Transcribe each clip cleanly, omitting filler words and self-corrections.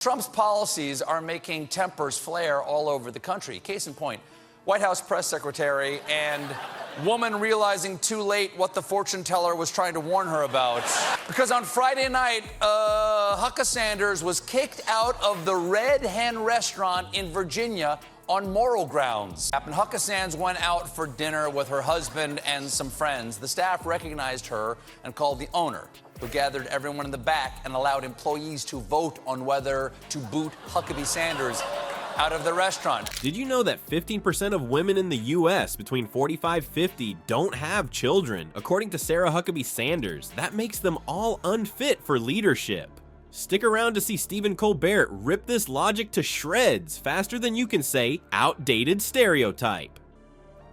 Trump's policies are making tempers flare all over the country. Case in point, White House press secretary and woman realizing too late what the fortune teller was trying to warn her about. Because on Friday night, Huckabee Sanders was kicked out of the Red Hen restaurant in Virginia on moral grounds. Huckabee Sanders went out for dinner with her husband and some friends. The staff recognized her and called the owner, who gathered everyone in the back and allowed employees to vote on whether to boot Huckabee Sanders out of the restaurant. Did you know that 15% of women in the US between 45-50 don't have children? According to Sarah Huckabee Sanders, that makes them all unfit for leadership. Stick around to see Stephen Colbert rip this logic to shreds faster than you can say outdated stereotype.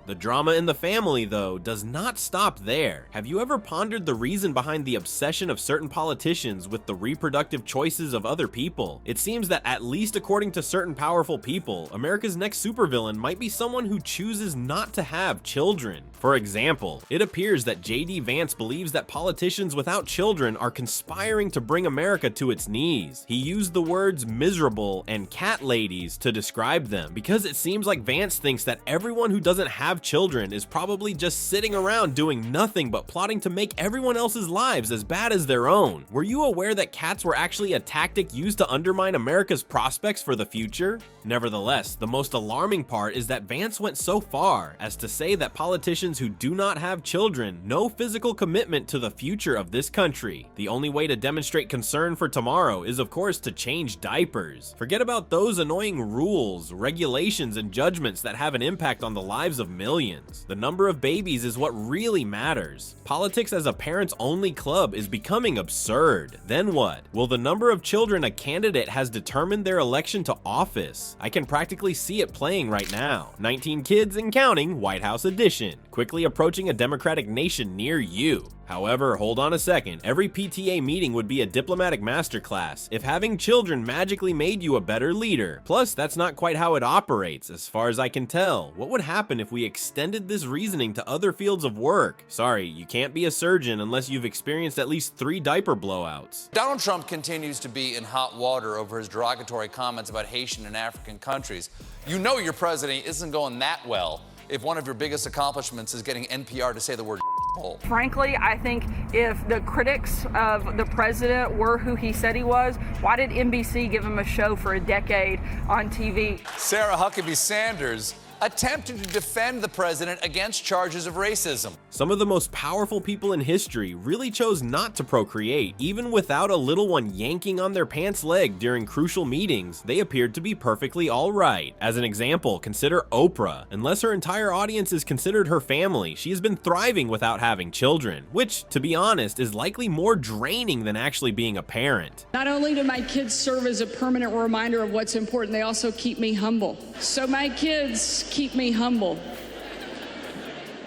The drama in the family, though, does not stop there. Have you ever pondered the reason behind the obsession of certain politicians with the reproductive choices of other people? It seems that, at least according to certain powerful people, America's next supervillain might be someone who chooses not to have children. For example, it appears that J.D. Vance believes that politicians without children are conspiring to bring America to its knees. He used the words miserable and cat ladies to describe them, because it seems like Vance thinks that everyone who doesn't have children is probably just sitting around doing nothing but plotting to make everyone else's lives as bad as their own. Were you aware that cats were actually a tactic used to undermine America's prospects for the future? Nevertheless, the most alarming part is that Vance went so far as to say that politicians who do not have children no physical commitment to the future of this country. The only way to demonstrate concern for tomorrow is, of course, to change diapers. Forget about those annoying rules, regulations, and judgments that have an impact on the lives of millions. The number of babies is what really matters. Politics as a parents-only club is becoming absurd. Then what? Will the number of children a candidate has determined their election to office? I can practically see it playing right now. 19 kids and counting, White House edition, quickly approaching a democratic nation near you. However, hold on a second, every PTA meeting would be a diplomatic masterclass if having children magically made you a better leader. Plus, that's not quite how it operates, as far as I can tell. What would happen if we extended this reasoning to other fields of work? Sorry, you can't be a surgeon unless you've experienced at least 3 diaper blowouts. Donald Trump continues to be in hot water over his derogatory comments about Haitian and African countries. You know your president isn't going that well if one of your biggest accomplishments is getting NPR to say the word hole. Frankly, I think if the critics of the president were who he said he was, why did NBC give him a show for a decade on TV? Sarah Huckabee Sanders attempted to defend the president against charges of racism. Some of the most powerful people in history really chose not to procreate. Even without a little one yanking on their pants leg during crucial meetings, they appeared to be perfectly alright. As an example, consider Oprah. Unless her entire audience is considered her family, she has been thriving without having children, which, to be honest, is likely more draining than actually being a parent. Not only do my kids serve as a permanent reminder of what's important, they also keep me humble. So my kids keep me humble.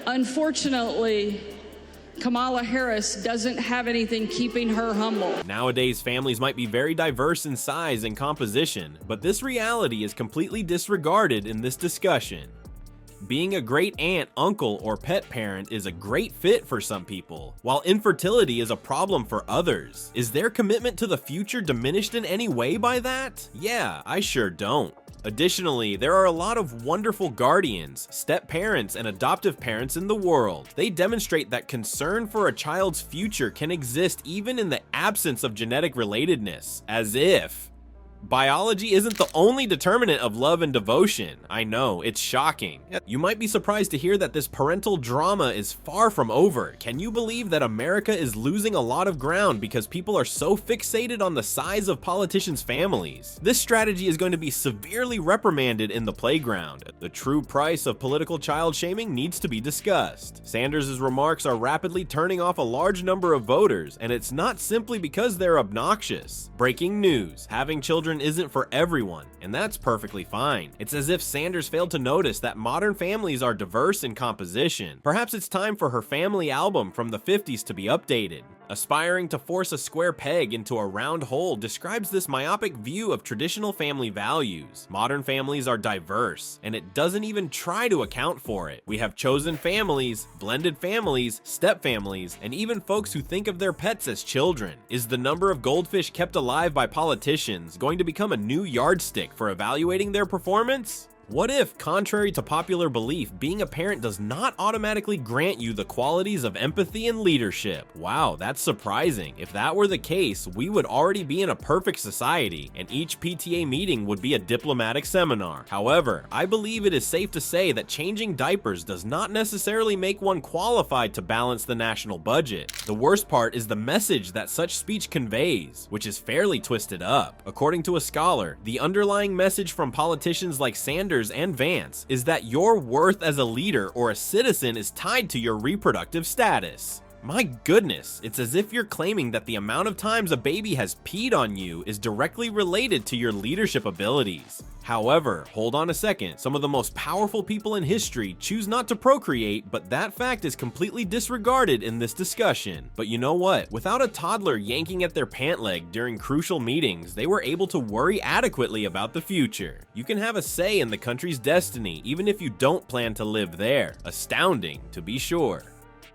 Unfortunately, Kamala Harris doesn't have anything keeping her humble. Nowadays, families might be very diverse in size and composition, but this reality is completely disregarded in this discussion. Being a great aunt, uncle, or pet parent is a great fit for some people, while infertility is a problem for others. Is their commitment to the future diminished in any way by that? Yeah, I sure don't. Additionally, there are a lot of wonderful guardians, step-parents, and adoptive parents in the world. They demonstrate that concern for a child's future can exist even in the absence of genetic relatedness, as if biology isn't the only determinant of love and devotion. I know, it's shocking. You might be surprised to hear that this parental drama is far from over. Can you believe that America is losing a lot of ground because people are so fixated on the size of politicians' families? This strategy is going to be severely reprimanded in the playground. The true price of political child shaming needs to be discussed. Sanders' remarks are rapidly turning off a large number of voters, and it's not simply because they're obnoxious. Breaking news: having children isn't for everyone, and that's perfectly fine. It's as if Sanders failed to notice that modern families are diverse in composition. Perhaps it's time for her family album from the 50s to be updated. Aspiring to force a square peg into a round hole describes this myopic view of traditional family values. Modern families are diverse, and it doesn't even try to account for it. We have chosen families, blended families, step families, and even folks who think of their pets as children. Is the number of goldfish kept alive by politicians going to become a new yardstick for evaluating their performance? What if, contrary to popular belief, being a parent does not automatically grant you the qualities of empathy and leadership? Wow, that's surprising. If that were the case, we would already be in a perfect society, and each PTA meeting would be a diplomatic seminar. However, I believe it is safe to say that changing diapers does not necessarily make one qualified to balance the national budget. The worst part is the message that such speech conveys, which is fairly twisted up. According to a scholar, the underlying message from politicians like Sanders and Vance is that your worth as a leader or a citizen is tied to your reproductive status. My goodness, it's as if you're claiming that the amount of times a baby has peed on you is directly related to your leadership abilities. However, hold on a second, some of the most powerful people in history choose not to procreate, but that fact is completely disregarded in this discussion. But you know what? Without a toddler yanking at their pant leg during crucial meetings, they were able to worry adequately about the future. You can have a say in the country's destiny, even if you don't plan to live there. Astounding, to be sure.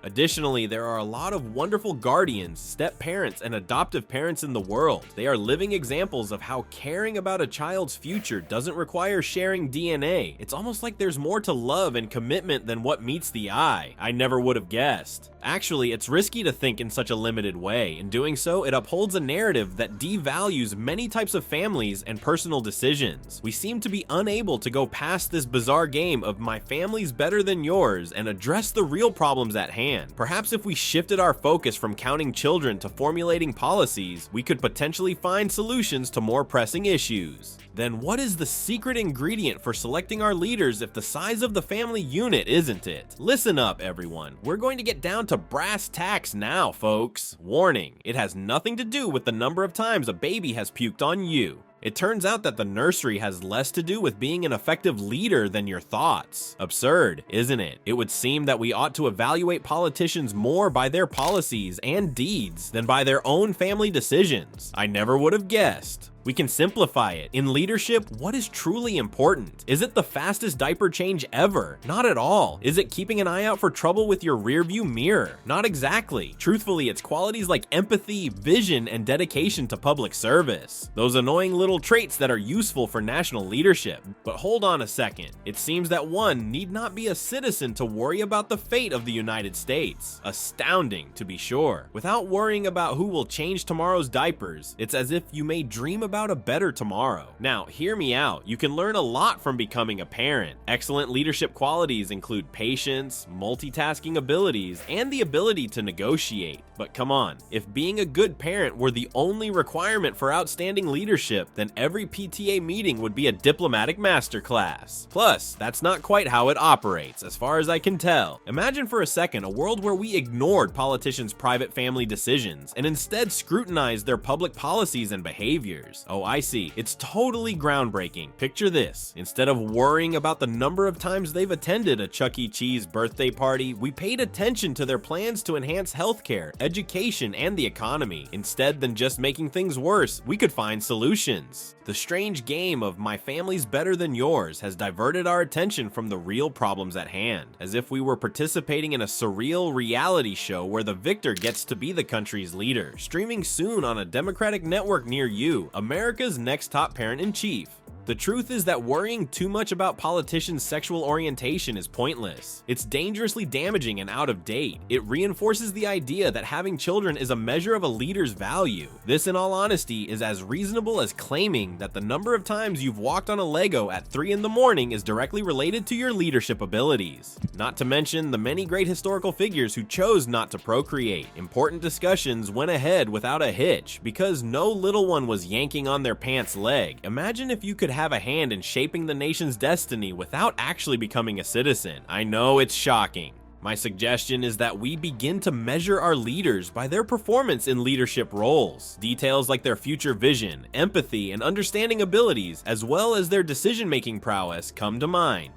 Additionally, there are a lot of wonderful guardians, step-parents, and adoptive parents in the world. They are living examples of how caring about a child's future doesn't require sharing DNA. It's almost like there's more to love and commitment than what meets the eye. I never would have guessed. Actually, it's risky to think in such a limited way. In doing so, it upholds a narrative that devalues many types of families and personal decisions. We seem to be unable to go past this bizarre game of my family's better than yours and address the real problems at hand. Perhaps if we shifted our focus from counting children to formulating policies, we could potentially find solutions to more pressing issues. Then what is the secret ingredient for selecting our leaders if the size of the family unit isn't it? Listen up, everyone. We're going to get down to brass tacks now, folks. Warning, it has nothing to do with the number of times a baby has puked on you. It turns out that the nursery has less to do with being an effective leader than your thoughts. Absurd, isn't it? It would seem that we ought to evaluate politicians more by their policies and deeds than by their own family decisions. I never would have guessed. We can simplify it. In leadership, what is truly important? Is it the fastest diaper change ever? Not at all. Is it keeping an eye out for trouble with your rearview mirror? Not exactly. Truthfully, it's qualities like empathy, vision, and dedication to public service. Those annoying little traits that are useful for national leadership. But hold on a second. It seems that one need not be a citizen to worry about the fate of the United States. Astounding, to be sure. Without worrying about who will change tomorrow's diapers, it's as if you may dream about a better tomorrow. Now, hear me out. You can learn a lot from becoming a parent. Excellent leadership qualities include patience, multitasking abilities, and the ability to negotiate. But come on, if being a good parent were the only requirement for outstanding leadership, then every PTA meeting would be a diplomatic masterclass. Plus, that's not quite how it operates, as far as I can tell. Imagine for a second a world where we ignored politicians' private family decisions and instead scrutinized their public policies and behaviors. Oh, I see. It's totally groundbreaking. Picture this. Instead of worrying about the number of times they've attended a Chuck E. Cheese birthday party, we paid attention to their plans to enhance healthcare, education, and the economy. Instead than just making things worse, we could find solutions. The strange game of my family's better than yours has diverted our attention from the real problems at hand, as if we were participating in a surreal reality show where the victor gets to be the country's leader. Streaming soon on a Democratic network near you, America's Next Top Parent-in-Chief. The truth is that worrying too much about politicians' sexual orientation is pointless. It's dangerously damaging and out of date. It reinforces the idea that having children is a measure of a leader's value. This, in all honesty, is as reasonable as claiming that the number of times you've walked on a Lego at 3 in the morning is directly related to your leadership abilities. Not to mention the many great historical figures who chose not to procreate. Important discussions went ahead without a hitch because no little one was yanking on their pants leg. Imagine if you could have a hand in shaping the nation's destiny without actually becoming a citizen. I know it's shocking. My suggestion is that we begin to measure our leaders by their performance in leadership roles. Details like their future vision, empathy, and understanding abilities, as well as their decision-making prowess, come to mind.